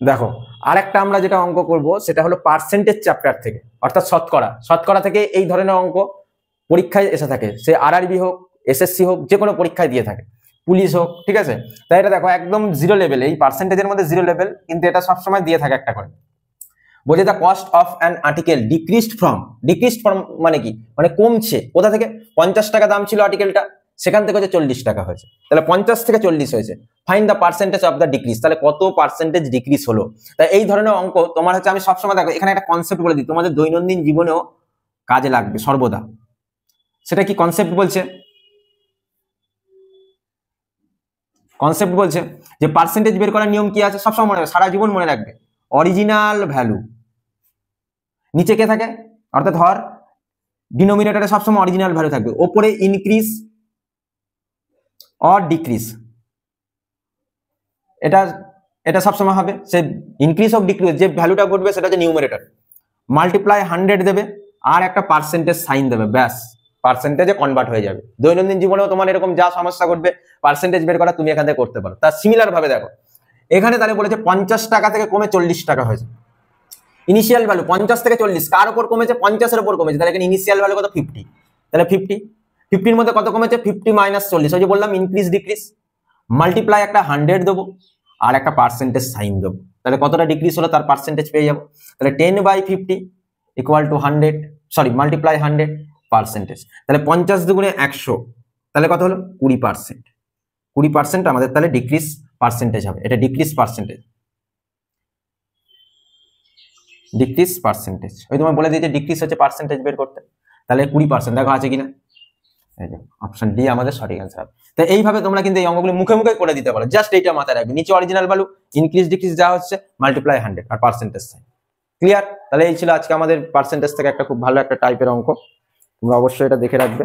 দেখো আরেকটা আমরা যেটা অঙ্ক করব সেটা হলো পার্সেন্টেজ চ্যাপ্টার থেকে, অর্থাৎ শতকরা। শতকরা থেকে এই ধরনের অঙ্ক পরীক্ষায় এসে থাকে, সে আরআরবি হোক, এসএসসি হোক, যে কোনো পরীক্ষায় দিয়ে থাকে, পুলিশ হোক, ঠিক আছে। তাই এটা দেখো একদম জিরো লেভেল, এই পার্সেন্টেজের মধ্যে জিরো লেভেল, কিন্তু এটা সবসময় দিয়ে থাকে একটা করে। বলছে the cost of an article decreased from, মানে কি, মানে কমছে কোথা থেকে? 50 টাকা দাম ছিল আর্টিকেলটা, সেখান থেকে হচ্ছে 40 টাকা হয়েছে, তাহলে 50 থেকে 40 হয়েছে। Find the percentage of the decrease, তাহলে কত পার্সেন্টেজ ডিক্রিজ হলো। তাই এই ধরনের অঙ্ক তোমার হচ্ছে, আমি সবসময় দেখো এখানে একটা কনসেপ্ট বলে দিই, তোমাদের দৈনন্দিন জীবনেও কাজে লাগবে সর্বদা। সেটা কি কনসেপ্ট বলছে? কনসেপ্ট বলছে যে পার্সেন্টেজ বের করার নিয়ম কি আছে, সবসময় মনে রাখবে, সারা জীবন মনে রাখবে। অরিজিনাল ভ্যালু নিচে কে থাকে, অর্থাৎ হর ডিনোমিনেটরে সবসময় অরিজিনাল ভ্যালু থাকবে, ওপরে ইনক্রিজ অর ডিক্রিজ, এটা এটা সবসময় হবে। সে ইনক্রিজ অফ ডিক্রিজ যে ভ্যালুটা ঘটবে সেটা হচ্ছে নিউমারেটর, মাল্টিপ্লাই 100 দেবে আর একটা পার্সেন্টেজ সাইন দেবে, ব্যাস পার্সেন্টেজে কনভার্ট হয়ে যাবে। দৈনন্দিন জীবনেও তোমার এরকম যা সমস্যা ঘটবে পার্সেন্টেজ বের করা, তুমি এখান থেকে করতে পারো। তার সিমিলার ভাবে দেখো এখানে তাহলে বলেছে 50 টাকা থেকে কমে 40 টাকা হয়েছে। ইনিশিয়াল ভ্যালু 50 থেকে 40, কার উপর কমেছে? 50 এর উপর কমেছে, তাহলে এখানে ইনিশিয়াল ভ্যালু কত? 50, তাহলে 50 মধ্যে কত কমেছে? 50 মাইনাস 40, ওই যে বললাম ইনক্রিজ ডিক্রিজ, মাল্টিপ্লাই একটা 100 দেবো আর একটা পার্সেন্টেজ সাইন দেবো, তাহলে কতটা ডিক্রিজ হলো তার পার্সেন্টেজ পেয়ে যাবো। তাহলে 10/50 equal to 100, sorry multiply 100 percentage, তাহলে 50 দুগুণে 100, তাহলে কত হলো? 20%। 20% আমাদের তাহলে ডিক্রিজ পার্সেন্টেজ হবে, এটা ডিক্রিজ পার্সেন্টেজ, ডিক্রিজ পার্সেন্টেজ। ওই তোমায় বলে দিয়েছে ডিক্রিজ হচ্ছে পার্সেন্টেজ বের করতে, তাহলে 20%, দেখো আছে কিনা, এই যে অপশন ডি আমাদের সঠিক অ্যান্সার। তো এইভাবে তোমরা কিন্তু এই অঙ্কগুলো মুখে মুখে করে দিতে পারো, জাস্ট এইটা মাথায় রাখবে, নিচে অরিজিনাল ভ্যালু, ইনক্রিজ ডিক্রিজ যা হচ্ছে, মাল্টিপ্লাই 100 আর পার্সেন্টেজ সাইন। ক্লিয়ার? তাহলে এই ছিল আজকে আমাদের পার্সেন্টেজ থেকে একটা খুব ভালো একটা টাইপের অঙ্ক, তোমরা অবশ্যই এটা দেখে রাখবে।